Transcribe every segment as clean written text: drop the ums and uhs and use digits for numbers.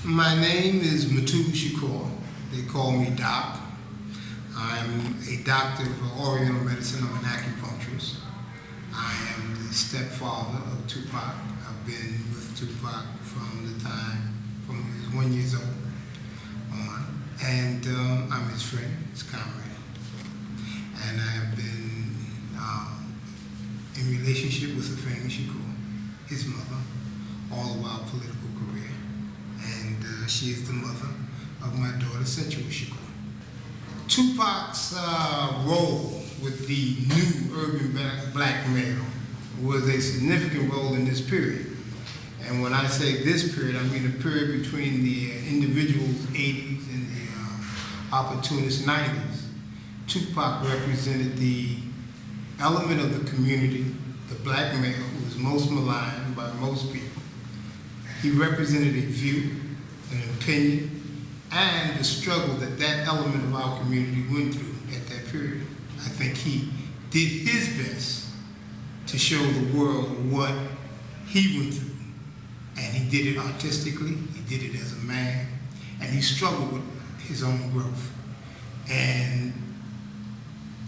My name is Mutulu. They call me Doc. I'm a doctor of Oriental medicine. I'm an acupuncturist. I am the stepfather of Tupac. I've been with Tupac from he was 1 year old on. And I'm his friend, his comrade. And I have been in relationship with Afeni Shakur, his mother, all of our political career. And she is the mother of my daughter, Sensual Shakur. Tupac's role with the new urban black male was a significant role in this period. And when I say this period, I mean the period between the individual's 80s and the opportunist 90s. Tupac represented the element of the community, the black male who was most maligned by most people. He represented a view, an opinion, and the struggle that that element of our community went through at that period. I think he did his best to show the world what he went through. And he did it artistically, he did it as a man, and he struggled with his own growth. And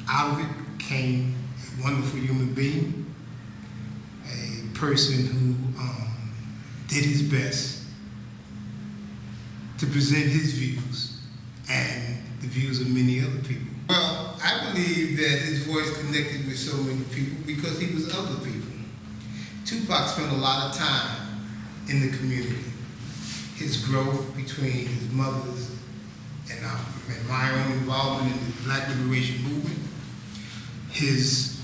out of it came a wonderful human being, a person who did his best to present his views and the views of many other people. Well, I believe that his voice connected with so many people because he was of the people. Tupac spent a lot of time in the community. His growth between his mother's and my own involvement in the Black Liberation Movement, his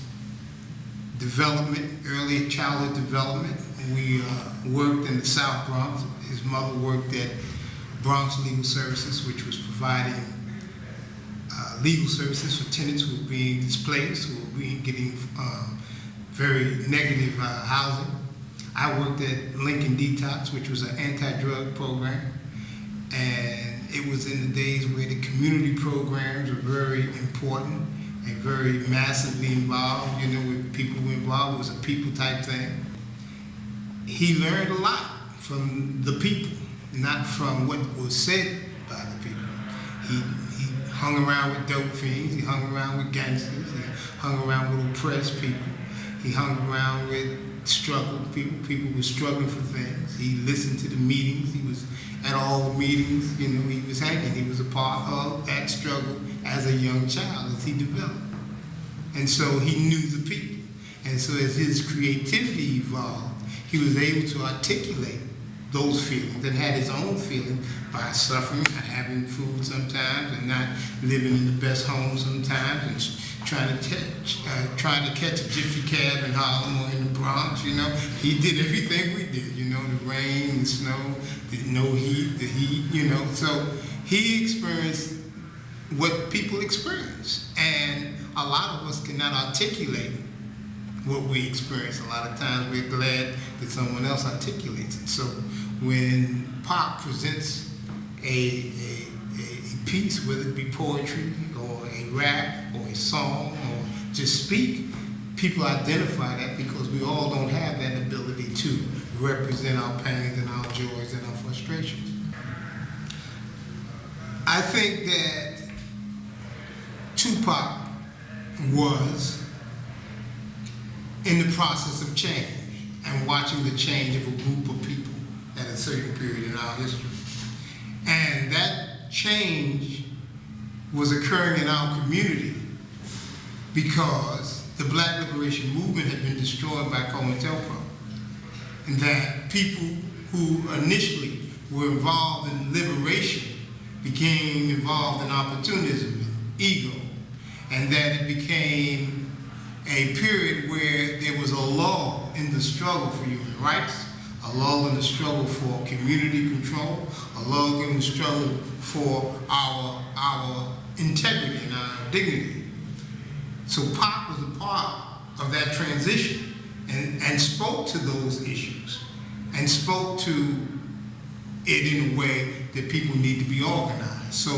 development, early childhood development. We worked in the South Bronx. His mother worked at Bronx Legal Services, which was providing legal services for tenants who were being displaced, who were getting very negative housing. I worked at Lincoln Detox, which was an anti-drug program, and it was in the days where the community programs were very important and very massively involved. You know, with people were involved, it was a people type thing. He learned a lot from the people, not from what was said by the people. He hung around with dope fiends, he hung around with gangsters, he hung around with oppressed people, he hung around with struggled people. People were struggling for things. He listened to the meetings, he was at all the meetings, you know, he was hanging. He was a part of that struggle as a young child as he developed. And so he knew the people. And so as his creativity evolved, he was able to articulate those feelings and had his own feelings by suffering, not having food sometimes, and not living in the best home sometimes, and trying to catch a gypsy cab in Harlem or in the Bronx. You know, he did everything we did. You know, the rain, the snow, no heat, the heat. You know, so he experienced what people experience, and a lot of us cannot articulate what we experience. A lot of times we're glad that someone else articulates it. So when Pac presents a piece, whether it be poetry or a rap or a song or just speak, people identify that because we all don't have that ability to represent our pains and our joys and our frustrations. I think that Tupac was in the process of change and watching the change of a group of people at a certain period in our history. And that change was occurring in our community because the Black Liberation Movement had been destroyed by COINTELPRO. And that people who initially were involved in liberation became involved in opportunism and ego. And that it became a period where there was a lull in the struggle for human rights, a lull in the struggle for community control, a lull in the struggle for our integrity and our dignity. So Pac was a part of that transition and spoke to those issues and spoke to it in a way that people need to be organized. So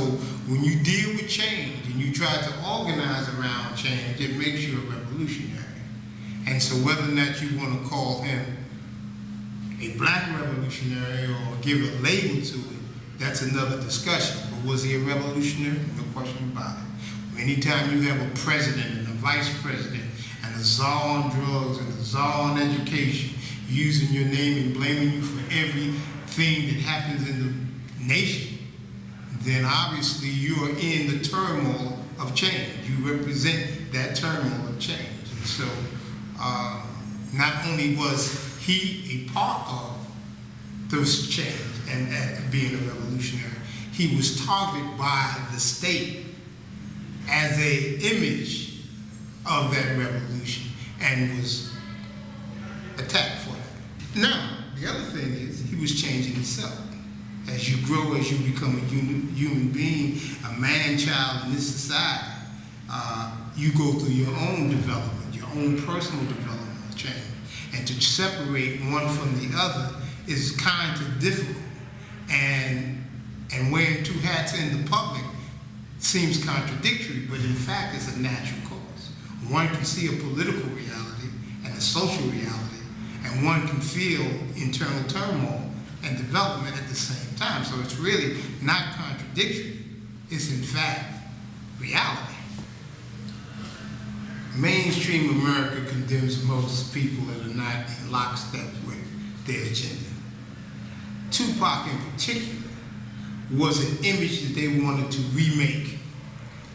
when you deal with change and you try to organize around change, it makes you a revolutionary. And so whether or not you want to call him a black revolutionary or give a label to it, that's another discussion. But was he a revolutionary? No question about it. Anytime you have a president and a vice president and a czar on drugs and a czar on education using your name and blaming you for everything that happens in the nation, then obviously you are in the turmoil of change. You represent that turmoil of change. And so not only was he a part of those change and being a revolutionary, he was targeted by the state as an image of that revolution and was attacked for it. Now, the other thing is he was changing himself. As you grow, as you become a human being, a man-child in this society, you go through your own development, your own personal development change. And to separate one from the other is kind of difficult. And wearing two hats in the public seems contradictory, but in fact it's a natural cause. One can see a political reality and a social reality, and one can feel internal turmoil and development at the same time. So it's really not contradictory. It's in fact reality. Mainstream America condemns most people that are not in lockstep with their agenda. Tupac in particular was an image that they wanted to remake.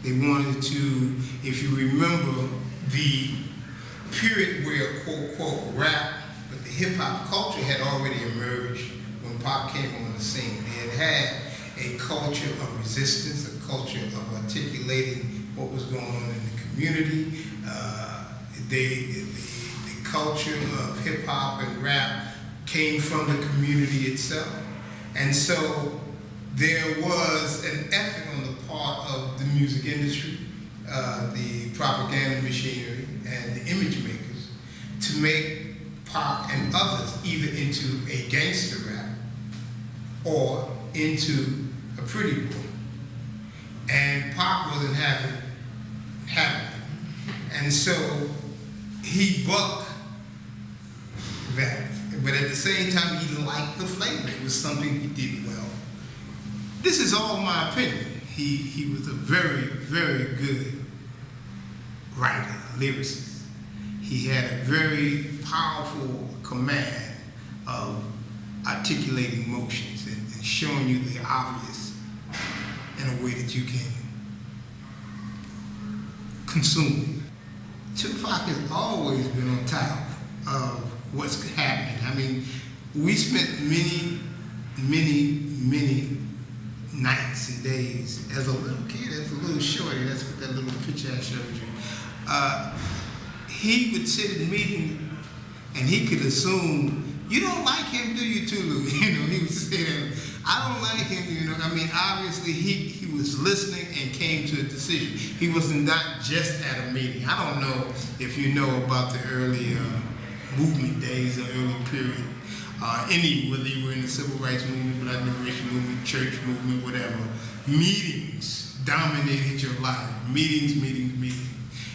They wanted to, if you remember, the period where quote, quote, rap, but the hip hop culture had already emerged when Pac came on the scene. They had a culture of resistance, a culture of articulating what was going on in the community. The culture of hip hop and rap came from the community itself. And so there was an effort on the part of the music industry, the propaganda machinery, and the image makers to make Pac and others either into a gangster rap or into a pretty boy. And Pac wasn't having it. And so he bucked that. But at the same time, he liked the flavor. It was something he did well. This is all my opinion. He was a very, very good writer, lyricist. He had a very powerful command of articulating emotions and showing you the obvious in a way that you can consume. Tupac has always been on top of what's happening. I mean, we spent many nights and days as a little kid, as a little shorty. That's what that little picture I showed you. He would sit in meetings and he could assume, you don't like him, do you, Tulu? He would say that, I don't like him, I mean, obviously he was listening and came to a decision. He was not just at a meeting. I don't know if you know about the early movement days, the early period, whether you were in the civil rights movement, black liberation movement, church movement, whatever, meetings dominated your life. Meetings.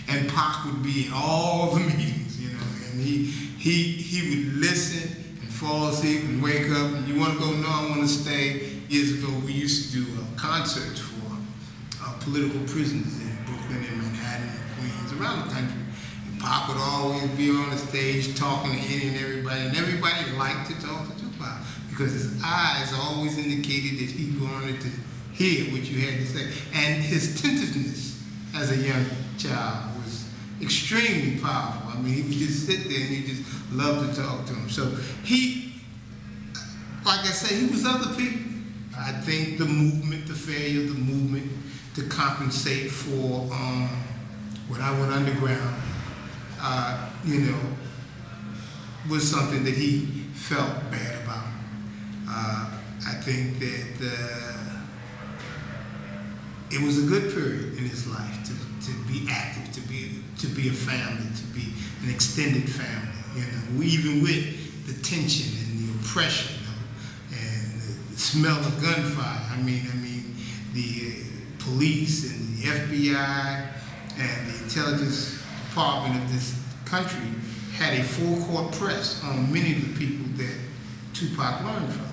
And Pac would be in all the meetings, and he would listen and fall asleep and wake up, and you want to go? No, I want to stay. Years ago, we used to do concerts for political prisoners in Brooklyn and Manhattan and Queens, around the country. And Pac would always be on the stage talking to any and everybody liked to talk to Tupac because his eyes always indicated that he wanted to hear what you had to say. And his tentativeness as a young child was extremely powerful. I mean, he would just sit there and he just loved to talk to him. So he, like I say, he was other people. I think the movement, the failure of the movement to compensate for when I went underground, was something that he felt bad about. I think that it was a good period in his life to be active, to be a family, to be an extended family. Even with the tension and the oppression and the smell of gunfire. I mean, the police and the FBI and the intelligence department of this country had a full court press on many of the people that Tupac learned from.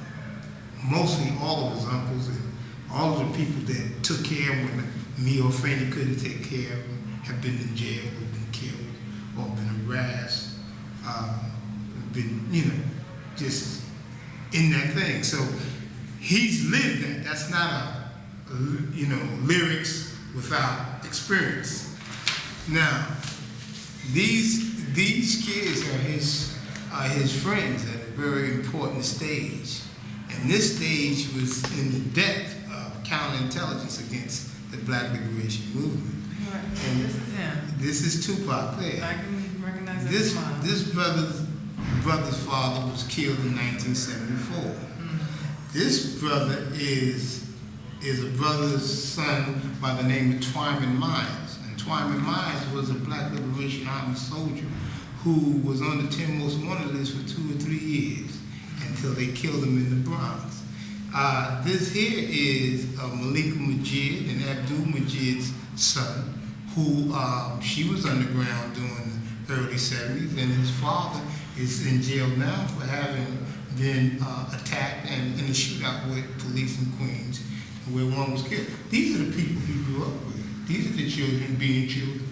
mostly all of his uncles and all of the people that took care of him when me or Fanny couldn't take care of him have been in jail or been killed or been harassed, been, just in that thing. So he's lived that. That's not lyrics without experience. Now, these kids are his friends at a very important stage. And this stage was in the depth of counterintelligence against the Black Liberation Movement. Right. And This is him. this is Tupac there. I can recognize that This smile. this brother's father was killed in 1974. This brother is a brother's son by the name of Twyman Myers. And Twyman Myers was a Black Liberation Army soldier who was on the 10 most wanted list for 2 or 3 years until they killed him in the Bronx. This here is Malika Majid and Abdul Majid's son, who she was underground during the early 70s, and his father is in jail now for having been attacked and in a shootout with police in Queens, where one was killed. These are the people he grew up with. These are the children being children.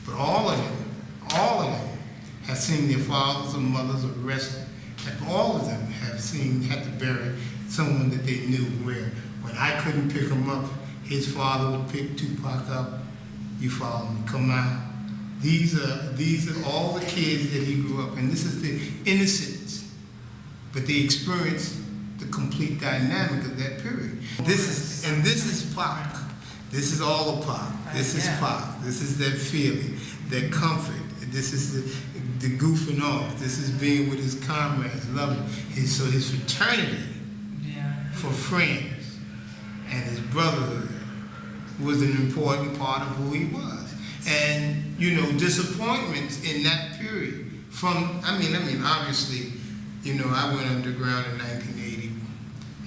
But all of them have seen their fathers and mothers arrested. And all of them have had to bury someone that they knew, where when I couldn't pick him up, his father would pick Tupac up. You follow me, come out. These are all the kids that he grew up in. This is the innocence, but they experienced the complete dynamic of that period. This is Pac. This is all of Pac. This is Pac. This is that feeling, that comfort. This is the goofing off. This is being with his comrades, loving his fraternity for friends, and his brotherhood was an important part of who he was. And disappointments in that period. Obviously, I went underground in 1980,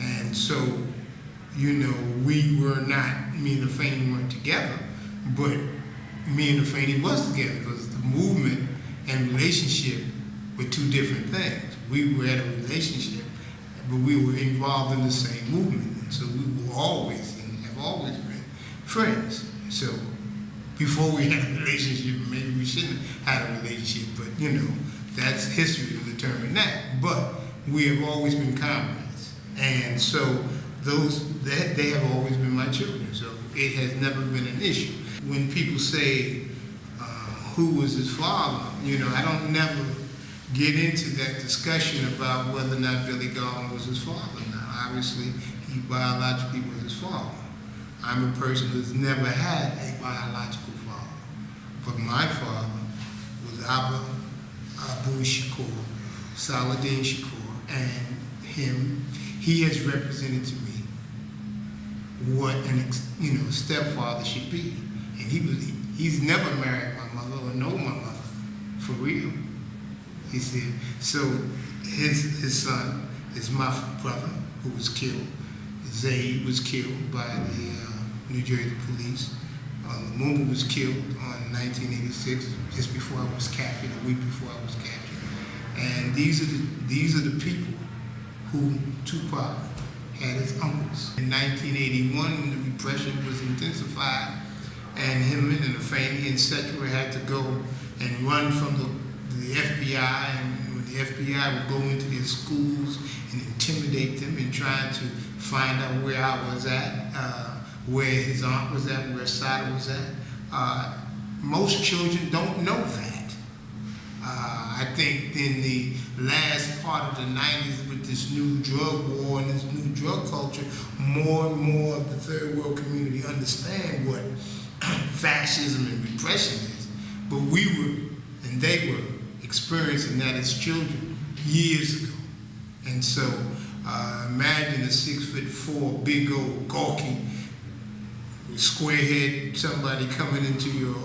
and so we were not. Me and Afeni weren't together, but me and Afeni was together because the movement and relationship were two different things. We were in a relationship, but we were involved in the same movement, and so we were always and have always been friends. So before we had a relationship, maybe we shouldn't have had a relationship, but that's history to determine that. But we have always been comrades, and so they have always been my children. So it has never been an issue. When people say who was his father, I don't never get into that discussion about whether or not Billy Garland was his father. Now, obviously, he biologically was his father. I'm a person who's never had a biological father, but my father was Abu Shakur, Saladin Shakur, and he has represented to me what a stepfather should be. And he's never married my mother or know my mother, for real. He said, so his son is my brother who was killed. Zaid was killed by the New Jersey police. Lumumba was killed in 1986, just before I was captured, a week before I was captured. And these are the people who Tupac had as uncles. In 1981, when the repression was intensified, and him and the Afeni, etc., had to go and run from the FBI, and when the FBI would go into their schools and intimidate them and try to find out where I was at, where his aunt was at, where Sada was at. Most children don't know that. I think in the last part of the 90s with this new drug war and this new drug culture, more and more of the third world community understand what fascism and repression is. But we were, and they were, experiencing that as children years ago. And so imagine a 6'4", big old gawky, squarehead, somebody coming into your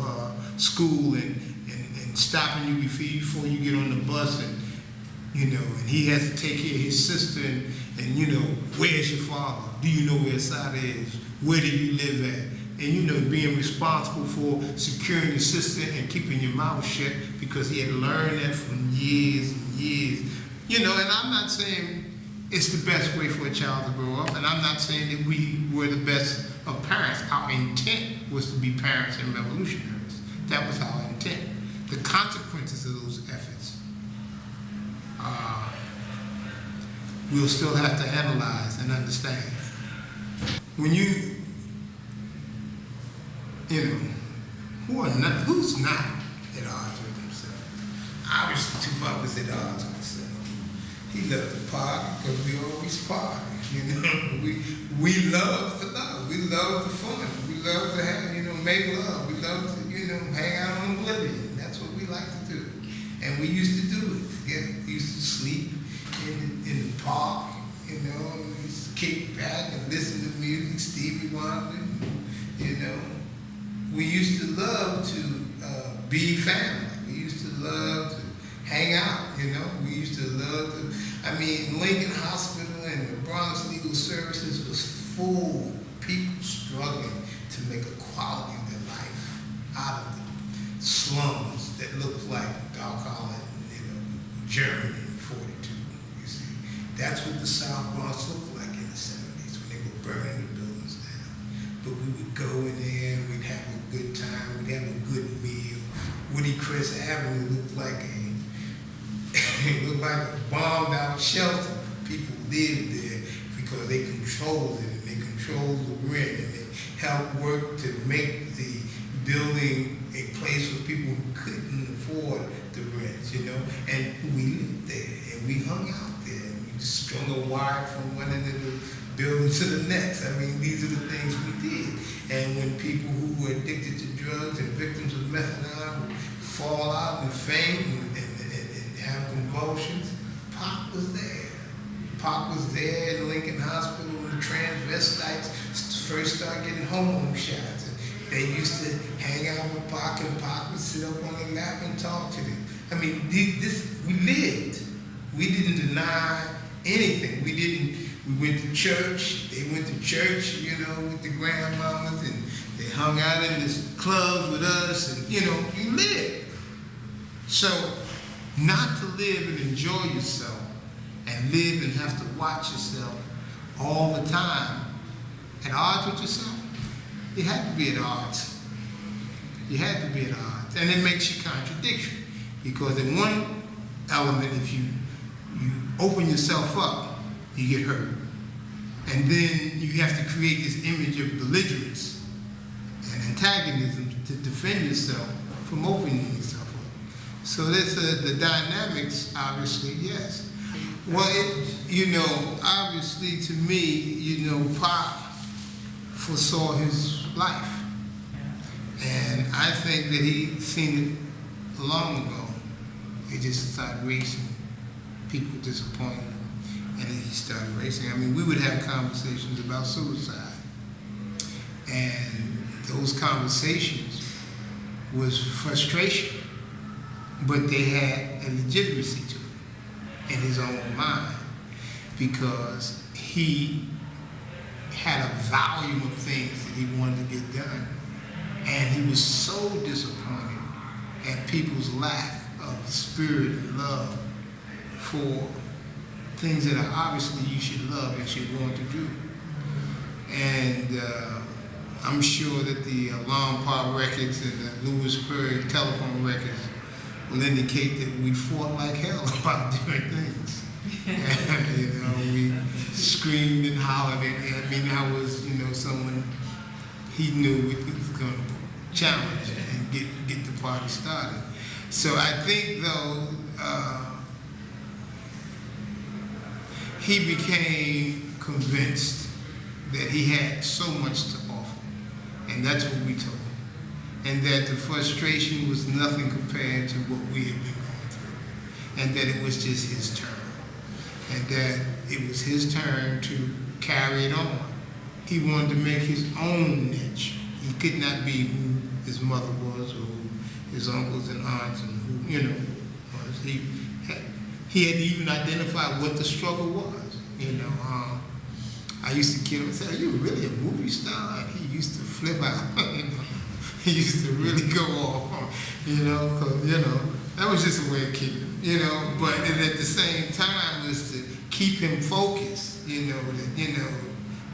school and stopping you before you get on the bus, and and he has to take care of his sister, and where's your father? Do you know where Sada is? Where do you live at? And being responsible for securing your sister and keeping your mouth shut because he had learned that from years and years. And I'm not saying it's the best way for a child to grow up. And I'm not saying that we were the best of parents. Our intent was to be parents and revolutionaries. That was our intent. The consequences of those efforts, we'll still have to analyze and understand. When you know, who's not at odds with himself? Obviously, Tupac was at odds with himself. He loved to party because we always party. You know, we love to love. We love the fun. We love to have, make love. We love to, hang out on Oblivion. That's what we like to do. And we used to do it together. We used to sleep in the park, we used to kick back and listen to music, Stevie Wonder, We used to love to be family. We used to love to hang out, We used to love to, Lincoln Hospital and the Bronx Legal Services was full of people struggling to make a quality of their life out of the slums that looked like Dark Holland, Germany in 42, you see. That's what the South Bronx looked like in the 70s when they were burning the buildings down. But we would go in there, we'd have a good time, we'd have a good meal. Woody Crest Avenue looked like a bombed out shelter. People lived there because they controlled it and they controlled the rent and they helped work to make the building a place for people who couldn't afford the rents, and we lived there and we hung out there and we strung a wire from one end of the building to the next. These are the things we did. And when people who were addicted to drugs and victims of methadone would fall out and faint and have convulsions, Pac was there. Pac was there in Lincoln Hospital when the transvestites first started getting hormone shots. And they used to hang out with Pac, and Pac would sit up on their lap and talk to them. We lived. We didn't deny anything. We went to church. They went to church, with the grandmamas, and they hung out in the clubs with us, and, you lived. So, not to live and enjoy yourself and live and have to watch yourself all the time at odds with yourself, you had to be at odds. You had to be at odds. And it makes you contradictory. Because in one element, if you open yourself up, you get hurt. And then you have to create this image of belligerence and antagonism to defend yourself from opening yourself up. So that's the dynamics, obviously, yes. Well, obviously to me, Pac foresaw his life. And I think that he seen it long ago. He just started racing, people disappointed, and then he started racing. We would have conversations about suicide. And those conversations was frustration, but they had a legitimacy to it in his own mind, because he had a volume of things that he wanted to get done. And he was so disappointed at people's lack of spirit and love for things that are obviously you should love and should want to do. And I'm sure that the alarm pop records and the Lewisburg telephone records will indicate that we fought like hell about different things. And, we screamed and hollered. I was, someone he knew we was going to challenge and get the party started. So I think, though, he became convinced that he had so much to offer, and that's what we told him, and that the frustration was nothing compared to what we had been going through, and that it was just his turn, and that it was his turn to carry it on. He wanted to make his own niche. He could not be who his mother was, or who his uncles and aunts, and who, was. He had to even identify what the struggle was. I used to kid him and say, "Are you really a movie star?" And he used to flip out. He used to really go off, because that was just a way of kidding, But at the same time, was to keep him focused, that,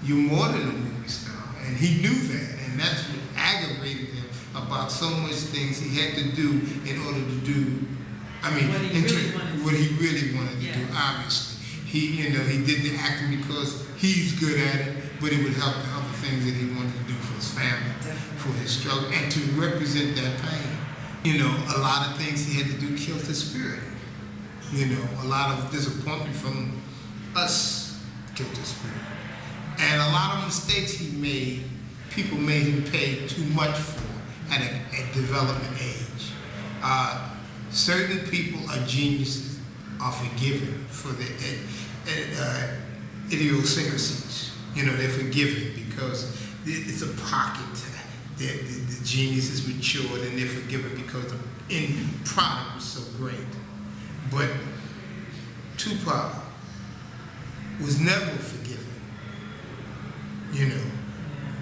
you're more than a movie star. And he knew that, and that's what aggravated him about so much things he had to do in order to do, what he really wanted to do, obviously. He did the acting because he's good at it, but it would help the other things that he wanted to do for his family, for his struggle, and to represent that pain. A lot of things he had to do killed his spirit. A lot of disappointment from us killed his spirit. And a lot of mistakes he made, people made him pay too much for at a development age. Certain people are geniuses, are forgiven for their idiosyncrasies. They're forgiven because it's a pocket. The genius is matured and they're forgiven because the end product was so great. But Tupac was never forgiven.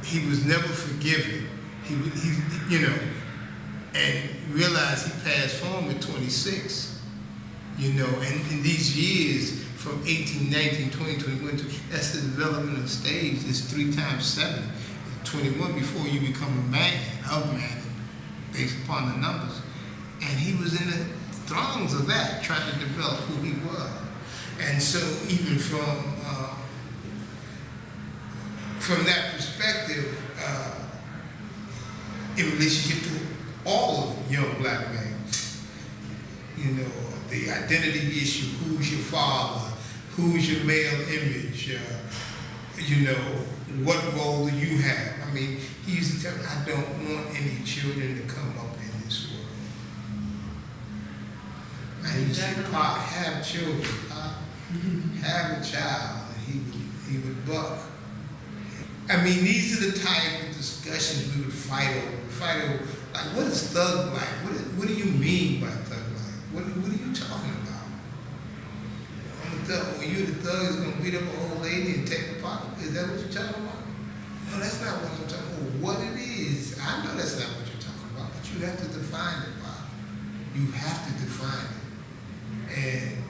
He was never forgiven. He and realized he passed from at 26. And in these years from 18, 19, 20, 21, that's the development of stage. It's 3 times 7, 21 before you become a man, based upon the numbers. And he was in the throngs of that, trying to develop who he was. And so even from that perspective, in relationship to all of young black men, the identity issue, who's your father, who's your male image, what role do you have? He used to tell me, I don't want any children to come up in this world. I used to say, Pop, have children, Pop, have a child, and he would buck. These are the type of discussions we would fight over. Like, what is thug life? What do you mean by thug life? What are you talking about? I'm a thug. Well, you the thug is going to beat up an old lady and take her pocket? Is that what you're talking about? No, that's not what I'm talking about. What it is, I know that's not what you're talking about, but you have to define it, Bob. You have to define it. And,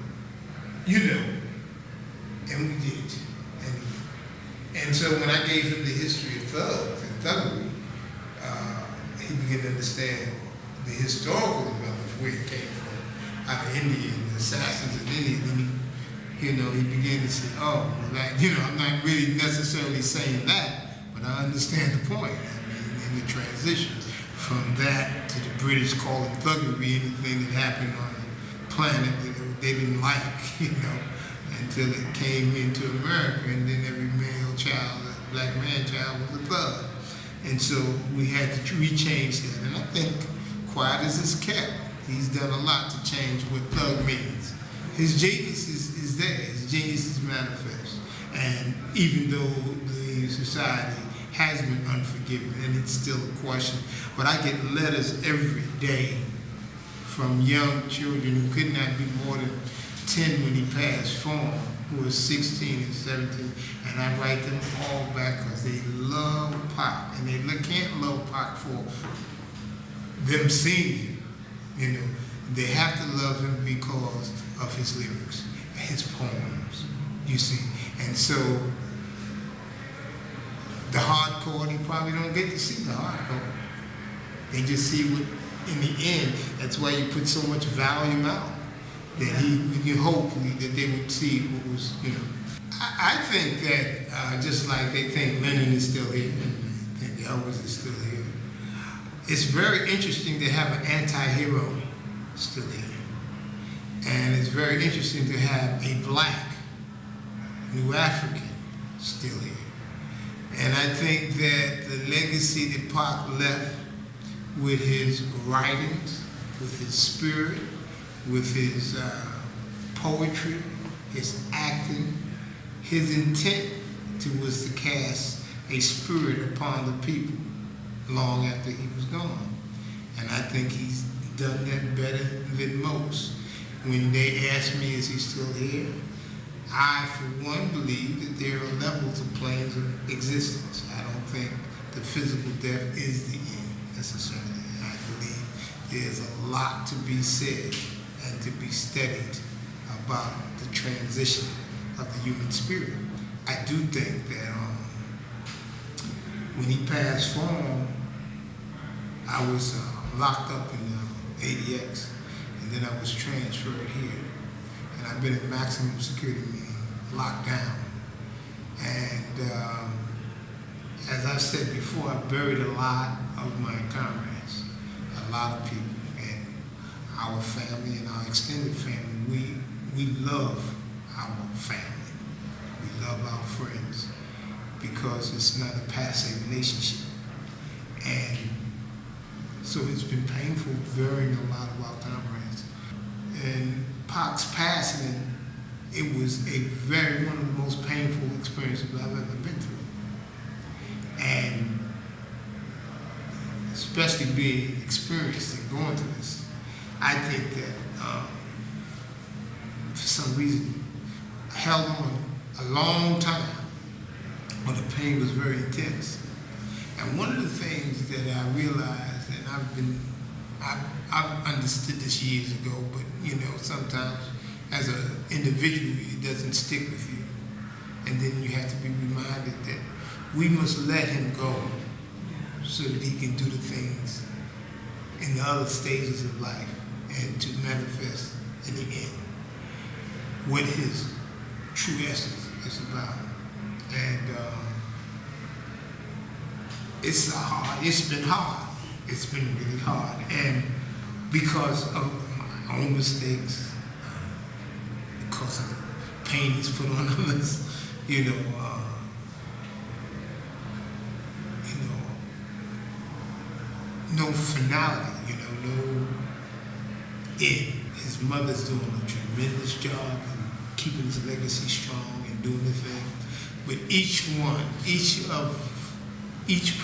and we did. And so when I gave him the history of thugs and thuggery, he began to understand the historical development, where it came from, out of India, and the assassins in India. And he began to say, oh, well, that, I'm not really necessarily saying that, but I understand the point. In the transition from that to the British calling thuggery anything that happened on the planet that they didn't like, until it came into America, and then every male child, black man child, was a thug. And so we had to rechange that. And I think, quiet as it's kept, he's done a lot to change what thug means. His genius is there. His genius is manifest. And even though the society has been unforgiving, and it's still a question, but I get letters every day from young children who could not be more than 10 when he passed form, who was 16 and 17, and I write them all back because they love Pac, and they can't love Pac for them seeing him. They have to love him because of his lyrics, his poems, you see. And so the hardcore, they probably don't get to see the hardcore. They just see what, in the end, that's why you put so much volume out. That you hopefully that they would see what was, I think that just like they think Lenin is still here, and think Elvis is still here, it's very interesting to have an anti-hero still here. And it's very interesting to have a black New African still here. And I think that the legacy that Pac left with his writings, with his spirit, with his poetry, his acting, his intent was to cast a spirit upon the people long after he was gone. And I think he's done that better than most. When they ask me, is he still here? I, for one, believe that there are levels of planes of existence. I don't think the physical death is the end, necessarily. I believe there's a lot to be said and to be studied about the transition of the human spirit. I do think that when he passed from, I was locked up in ADX, and then I was transferred here. And I've been in maximum security, meaning locked down. And as I said before, I buried a lot of my comrades, a lot of people, and our family and our extended family. We love our family. We love our friends because it's not a passive relationship. And so it's been painful burying a lot of our comrades. And Pac's passing, it was one of the most painful experiences I've ever been through. And especially being experienced and going through this, I think that for some reason I held on a long time when the pain was very intense. And one of the things that I realized, and I've understood this years ago, but sometimes as an individual it doesn't stick with you. And then you have to be reminded that we must let him go so that he can do the things in the other stages of life and to manifest in the end what his true essence is about. And it's been hard. It's been really hard. And because of my own mistakes, because of the pain he's put on others, no finality, no end. His mother's doing a tremendous job in keeping his legacy strong and doing the thing. But each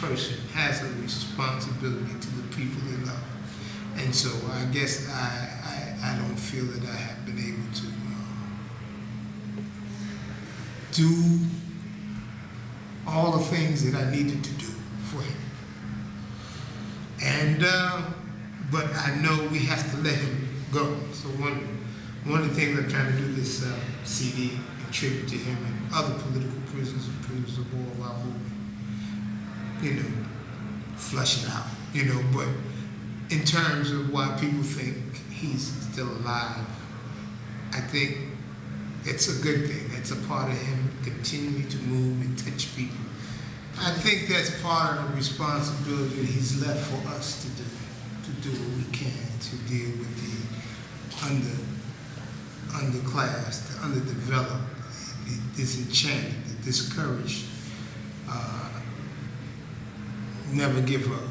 person has a responsibility to the people they love. And so I guess I don't feel that I have been able to do all the things that I needed to do for him. And but I know we have to let him go. So one of the things I'm trying to do this CD in tribute to him and other political prisoners and prisoners of war of our movement, flush it out, but in terms of why people think he's still alive, I think it's a good thing. It's a part of him continuing to move and touch people. I think that's part of the responsibility that he's left for us to do what we can to deal with the underclass, the underdeveloped, the disenchanted, the discouraged. Never give up,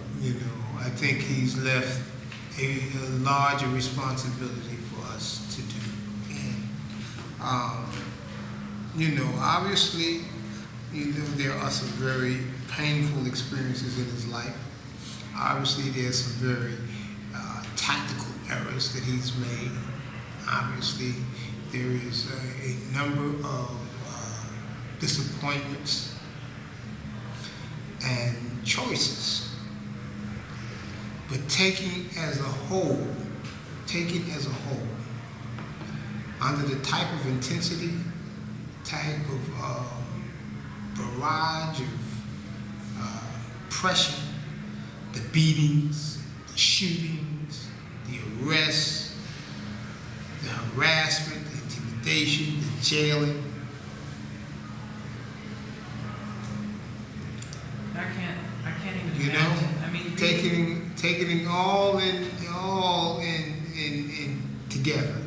I think he's left a larger responsibility for us to do. And, obviously, there are some very painful experiences in his life. Obviously, there's some very tactical errors that he's made. Obviously, there is a number of disappointments and choices. But taking as a whole, under the type of intensity, type of barrage of oppression, the beatings, the shootings, the arrests, the harassment, the intimidation, the jailing. I can't even imagine. I mean, taking it all in together.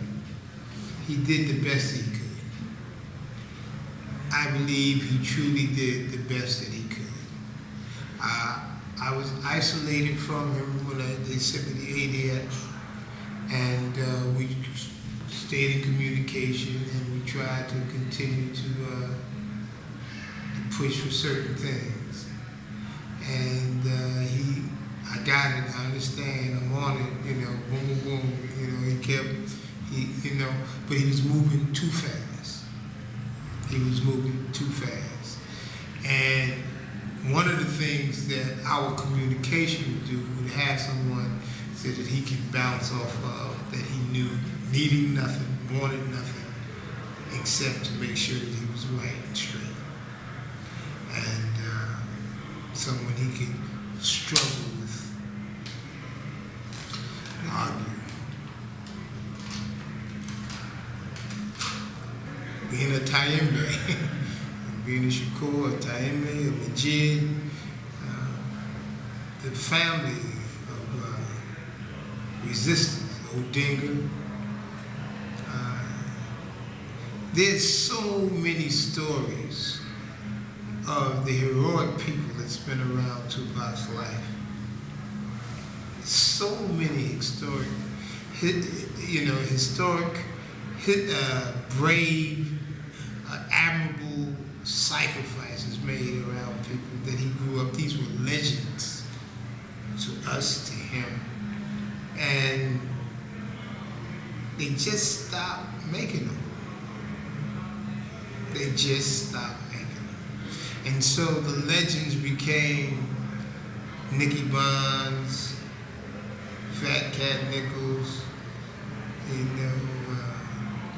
He did the best he could. I believe he truly did the best that he could. I was isolated from him when they sent me the ADX, and we stayed in communication, and we tried to continue to push for certain things. And I got it, I understand, I'm on it, boom, boom, boom, he kept, but he was moving too fast. And one of the things that our communication would do would have someone so that he could bounce off of, that he knew, needing nothing, wanted nothing, except to make sure that he was right and straight. And someone he could struggle with, argue. Being a Taimbe, being a Shakur, a Taimbe, a Majid, the family of resistance, Odinga. There's so many stories of the heroic people that's been around Tupac's life. So many historic, brave, admirable sacrifices made around people that he grew up. These were legends to us, to him. And they just stopped making them. They just stopped making them. And so the legends became Nicky Bonds, Fat Cat Nichols,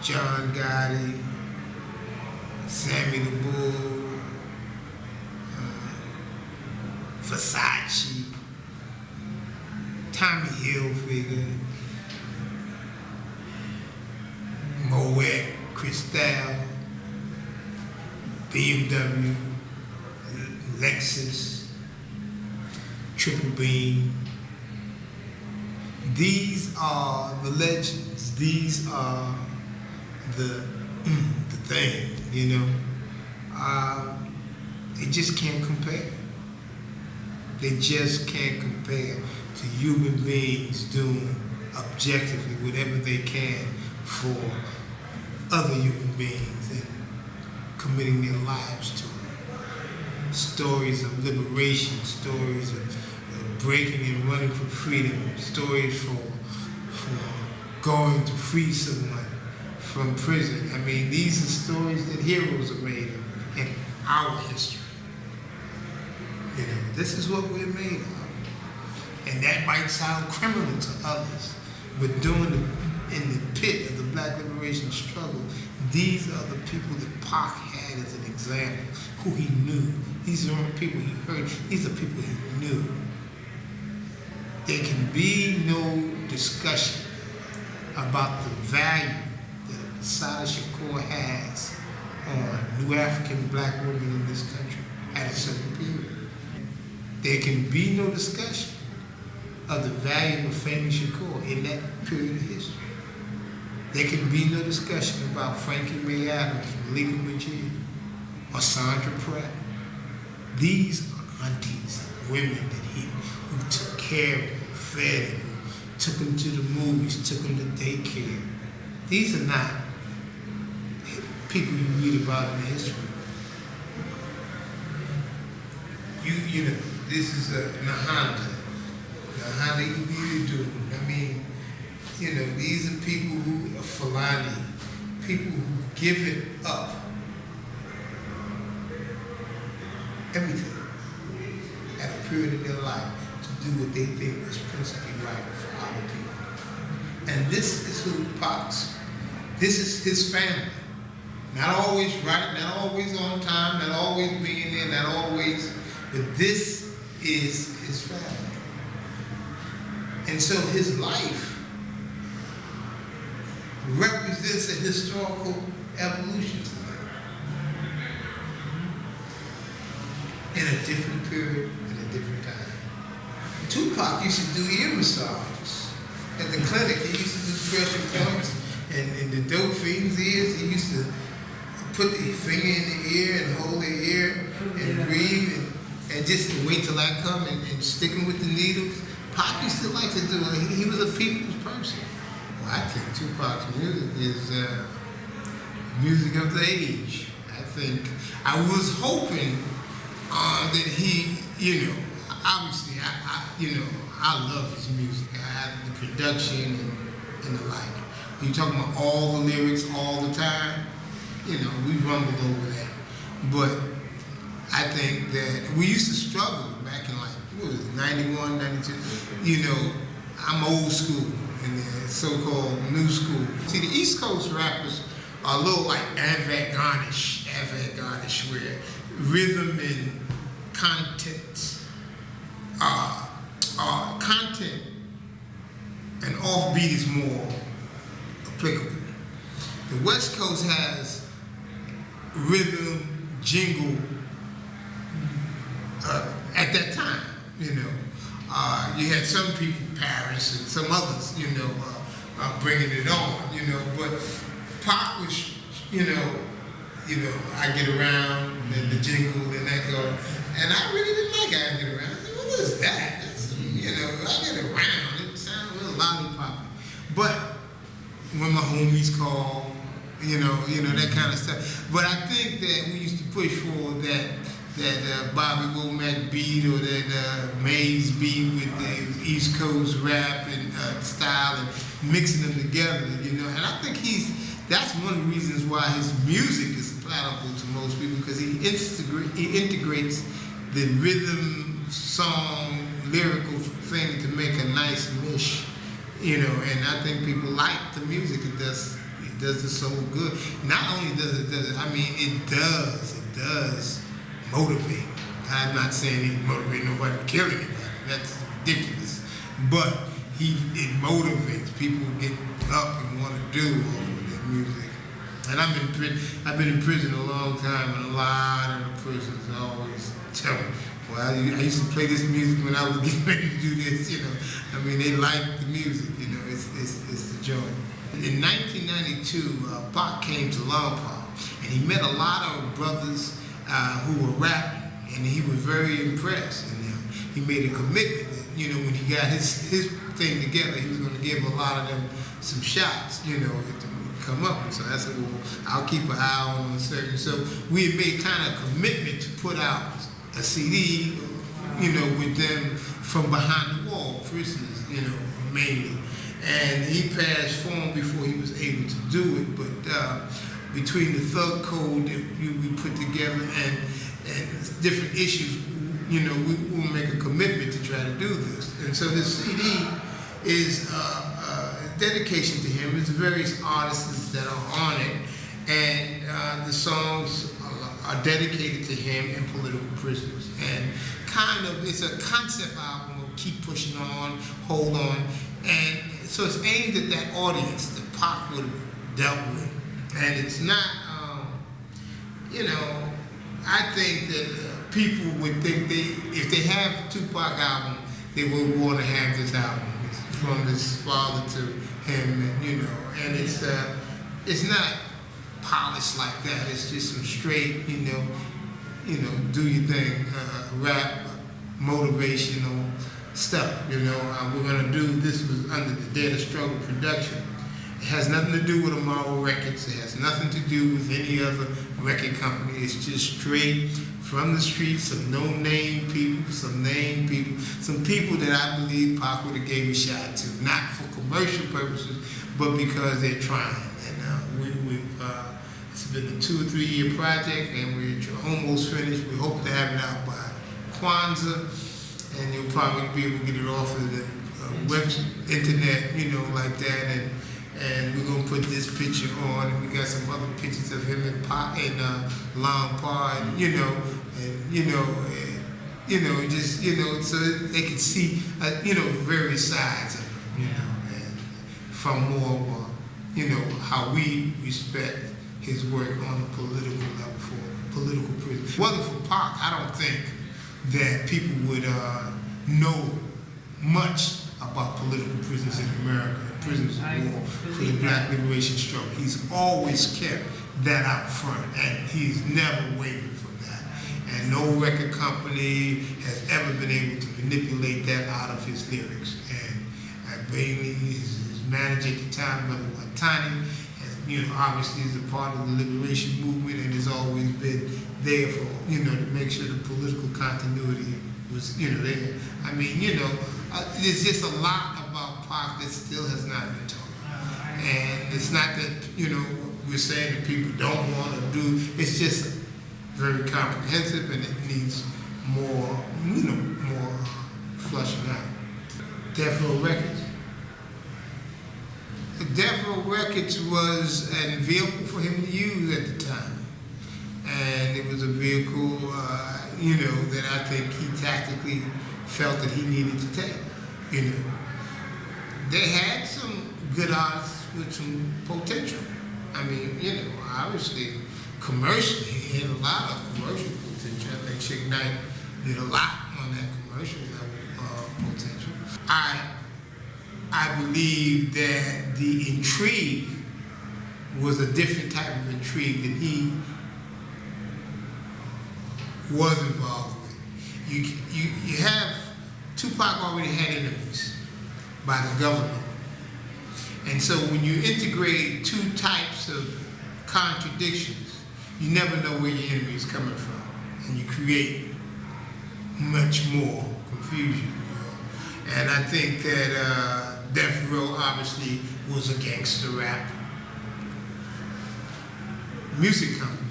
John Gotti, Sammy the Bull, Versace, Tommy Hilfiger, Moet, Cristal, BMW, Lexus, Triple Beam. These are the legends. These are the thing, They just can't compare. They just can't compare to human beings doing objectively whatever they can for other human beings and committing their lives to it. Stories of liberation, stories of breaking and running for freedom, stories for going to free someone from prison. I mean, these are stories that heroes are made of in our history. This is what we're made of. And that might sound criminal to others, but in the pit of the Black liberation struggle, these are the people that Pac had as an example, who he knew. These are the people he heard. These are people he knew. There can be no discussion about the value that Assata Shakur has on New African Black women in this country at a certain period. There can be no discussion of the value of Afeni Shakur in that period of history. There can be no discussion about Frankie Mae Adams, Malika Majid, or Sandra Pratt. These are aunties, women who took care of him, fed him, took him to the movies, took him to daycare. These are not people you read about in history. This is a Nahanda Ibidu. I mean, these are people who are Fulani, people who've given up everything at a period in their life to do what they think is principally right for our people. And this is who Pac's. This is his family. Not always right, not always on time, not always being there, not always, but this is his family. And so his life represents a historical evolution to them. In a different period, in a different time. Tupac used to do ear massages at the clinic. He used to do pressure points and the dope fiends' ears. He used to put the finger in the ear and hold the ear and breathe and just wait till I come and stick him with the needles. Pac used to like to do it. He was a people's person. Well, I think Tupac's music is music of the age. I was hoping that he, obviously, I love his music. The production and the like. You're talking about all the lyrics all the time. We rumbled over that. But I think that we used to struggle back in 91, 92. I'm old school in the so-called new school. See, the East Coast rappers a little like avant-garde-ish, where rhythm and content and offbeat is more applicable. The West Coast has rhythm, jingle at that time, you know. You had some people, Paris and some others, you know, bringing it on, you know. But Pac was, you know, I Get Around and the jingle and that go, and I really didn't like I Get Around. What was that? That's, you know, I Get Around. It sounded a little lollipoppy. But when my homies call, you know that kind of stuff. But I think that we used to push for that Bobby Womack beat or that Maze beat with the East Coast rap and style and mixing them together, you know. And I think that's one of the reasons why his music is palatable to most people, because he integrates the rhythm, song, lyrical thing to make a nice mish, you know. And I think people like the music it does it so good. Not only does it, I mean, it does motivate. I'm not saying he motivates nobody to kill anybody. That's ridiculous. But it motivates people to get up and want to do all of that music. And I've been in prison a long time, and a lot of the prisoners always tell me, well, I used to play this music when I was getting ready to do this, you know. I mean, they like the music, you know. It's the joy. In 1992, Pac came to Longport, and he met a lot of brothers who were rapping, and he was very impressed. And he made a commitment that, you know, when he got his thing together, he was going to give a lot of them some shots, you know, to come up. And so I said, well, I'll keep an eye on certain. So we had made kind of commitment to put out a CD, you know, with them from behind the wall, prisoners, you know, mainly. And he passed form before he was able to do it, but between the Thug Code that we put together and different issues, you know, we will make a commitment to try to do this. And so this CD is a dedication to him. There's various artists that are on it, and the songs are dedicated to him and political prisoners. And kind of, it's a concept album of keep pushing on, hold on. And so it's aimed at that audience that Pac would have dealt with. And it's not, you know, I think that people would think if they have Tupac album, they would want to have this album. It's from his father to him, and, you know, and it's not polished like that. It's just some straight, you know, do your thing, rap, motivational stuff, you know. We're gonna do, this was under the Dead of Struggle production. It has nothing to do with Amaro Records. It has nothing to do with any other record company. It's just straight from the streets, some no-name people, some named people, some people that I believe Pac would have gave a shot to, not for commercial purposes, but because they're trying. And it's been a 2 or 3 year project, and we're almost finished. We hope to have it out by Kwanzaa, and you'll probably be able to get it off of the internet, you know, like that. And we're gonna put this picture on, and we got some other pictures of him in Longport, and just so they can see, various sides of him, you know, and from more of how we respect his work on a political level for political prisoners. Wasn't for Pac, I don't think that people would know much about political prisoners in America, prisoners of war, for the Black liberation struggle. He's always kept that out front, and he's never wavered from that. And no record company has ever been able to manipulate that out of his lyrics. And Bailey, his manager at the time, Brother Watani, obviously is a part of the liberation movement, and has always been there for, to make sure the political continuity was, there. I mean, there's just a lot about Pac that still has not been told. And it's not that, we're saying that people don't want to do, it's just very comprehensive, and it needs more, more flushing out. Death Row Records. Death Row Records was a vehicle for him to use at the time. And it was a vehicle, that I think he tactically felt that he needed to take, They had some good artists with some potential. I mean, obviously, commercially, he had a lot of commercial potential. I think Suge Knight did a lot on that commercial level potential. I believe that the intrigue was a different type of intrigue that he was involved with. You have Tupac already had enemies by the government. And so when you integrate two types of contradictions, you never know where your enemy is coming from. And you create much more confusion. And I think that Death Row obviously was a gangster rap music company.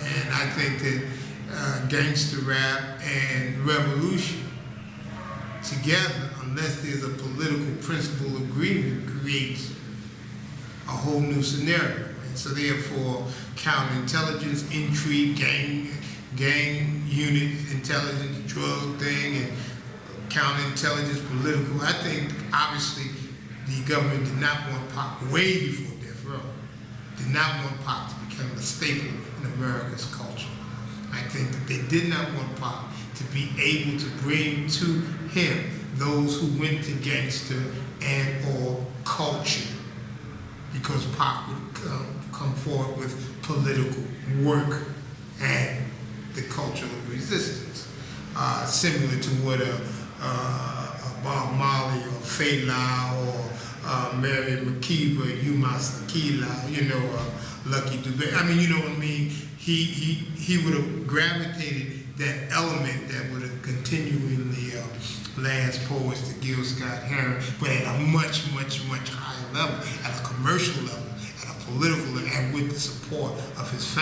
And I think that gangster rap and revolution together, unless there's a political principle agreement, creates a whole new scenario. And so therefore, counterintelligence, intrigue, gang unit, intelligence, drug thing, and counterintelligence, political. I think obviously the government did not want Pac, way before Death Row, did not want Pac to become a staple in America's culture. I think that they did not want Pac to be able to bring to him those who went to gangster and or culture, because Pac would come forward with political work and the culture of resistance, similar to what a Bob Marley or Fela or Mary McKeever, Yuma Sakila, Lucky Dube. I mean, you know what I mean? He would have gravitated that element that would have continuing the Lance Poets, the Gil Scott Heron, but at a much, much, much higher level, at a commercial level, at a political level, and with the support of his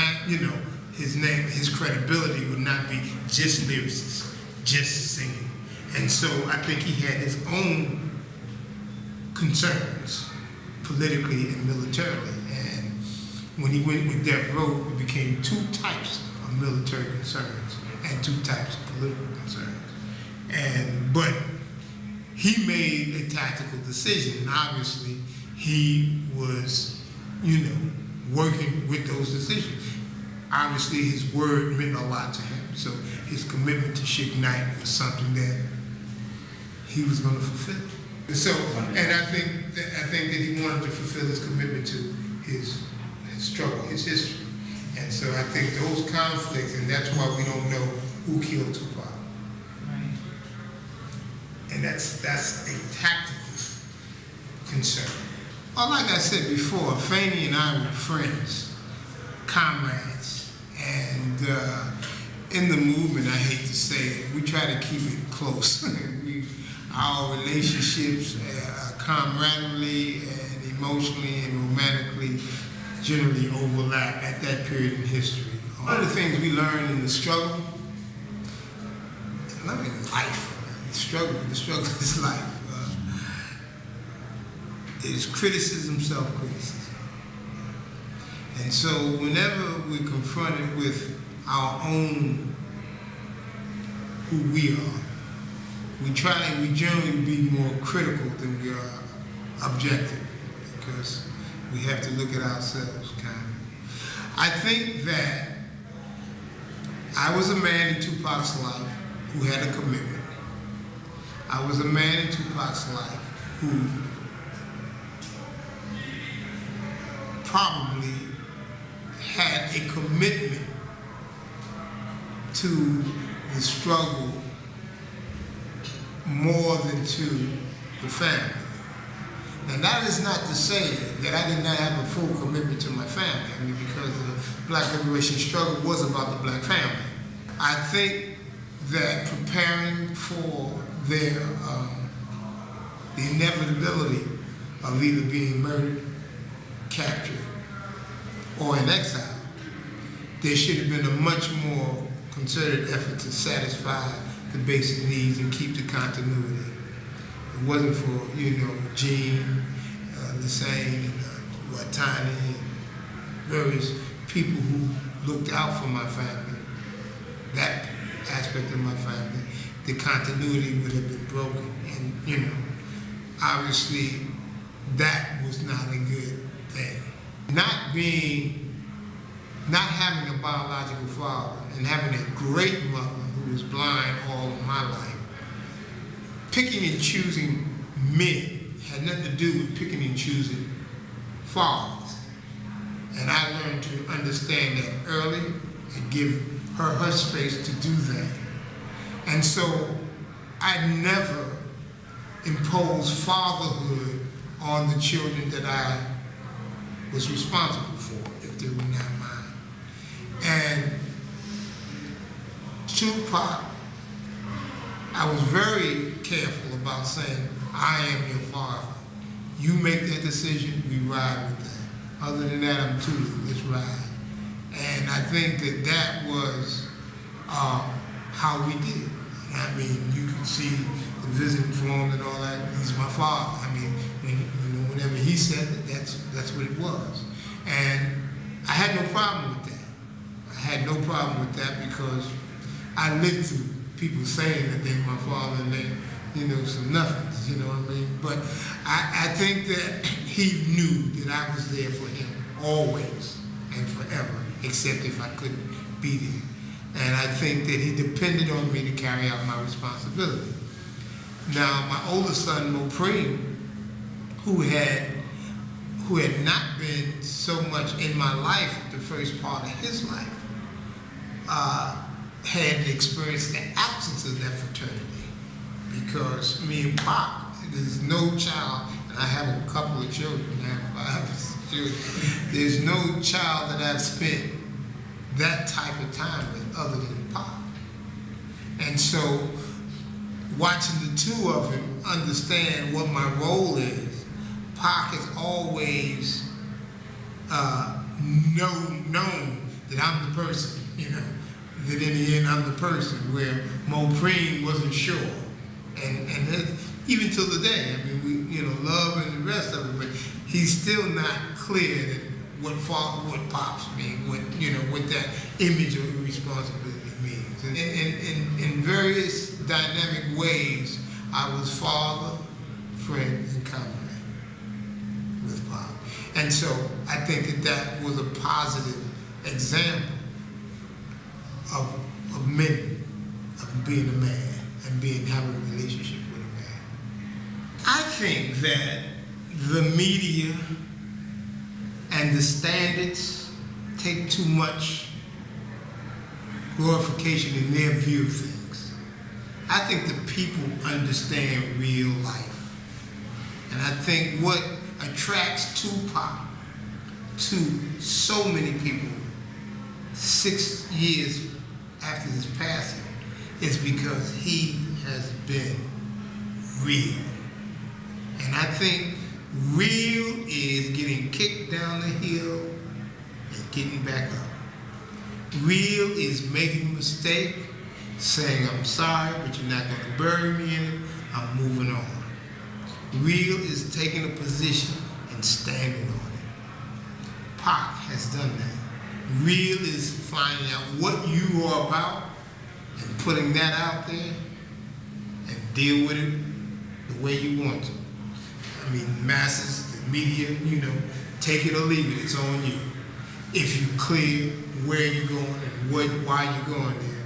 his name, his credibility would not be just lyricists, just singing. And so I think he had his own concerns, politically and militarily. And when he went with Death Row, it became two types of military concerns and two types of political concerns. But he made a tactical decision, and obviously he was, working with those decisions. Obviously his word meant a lot to him, so his commitment to Suge Knight was something that he was going to fulfill. So, and I think that he wanted to fulfill his commitment to his struggle, his history. And so I think those conflicts, and that's why we don't know who killed Tupac. Right. And that's a tactical concern. Well, like I said before, Fanny and I were friends, comrades, and in the movement, I hate to say it, we try to keep it close. Our relationships, camaraderie and emotionally and romantically, generally overlap at that period in history. One of the things we learned in the struggle, I mean life, the struggle is life, is criticism, self-criticism. And so whenever we're confronted with our own who we are, we generally be more critical than we are objective, because we have to look at ourselves kind of. I think that I was a man in Tupac's life who had a commitment. I was a man in Tupac's life who probably had a commitment to the struggle more than to the family. Now that is not to say that I did not have a full commitment to my family. I mean, because the Black liberation struggle was about the Black family. I think that preparing for their the inevitability of either being murdered, captured, or in exile, there should have been a much more concerted effort to satisfy the basic needs and keep the continuity. It wasn't for, Gene Lassane and Tiny and various people who looked out for my family, that aspect of my family, the continuity would have been broken. And, obviously that was not a good thing. Not having a biological father and having a great mother who was blind all of my life, picking and choosing men had nothing to do with picking and choosing fathers. And I learned to understand that early and give her space to do that. And so I never imposed fatherhood on the children that I was responsible for, if they were not mine. And Tupac, I was very careful about saying, I am your father. You make that decision, we ride with that. Other than that, I'm Mutulu, let's ride. And I think that was how we did. I mean, you can see the visiting form and all that. He's my father. I mean, whenever he said it, that's what it was. And I had no problem with that. I had no problem with that because I lived through people saying that they're my father and they, some nothings, you know what I mean? But I think that he knew that I was there for him always and forever, except if I couldn't be there. And I think that he depended on me to carry out my responsibility. Now, my older son, Mutulu, who had not been so much in my life the first part of his life, had experienced the absence of that fraternity. Because me and Pop, there's no child, and I have a couple of children, I have 5 children, there's no child that I've spent that type of time with other than Pop. And so, watching the two of them understand what my role is, Pac has always known that I'm the person, that in the end I'm the person, where Moprim wasn't sure. And even till the day, I mean, we, love and the rest of it, but he's still not clear that what Pops mean, what that image of responsibility means. And in various dynamic ways, I was father, friend, and comrade with Pop. And so I think that was a positive example of men, of being a man and having a relationship with a man. I think that the media and the standards take too much glorification in their view of things. I think the people understand real life. And I think what attracts Tupac to so many people 6 years after his passing is because he has been real. And I think real is getting kicked down the hill and getting back up. Real is making a mistake, saying I'm sorry, but you're not going to bury me in it, I'm moving on. Real is taking a position and standing on it. Pac has done that. Real is finding out what you are about and putting that out there and deal with it the way you want to. I mean, masses, the media, take it or leave it, it's on you. If you clear where you're going and why you're going there,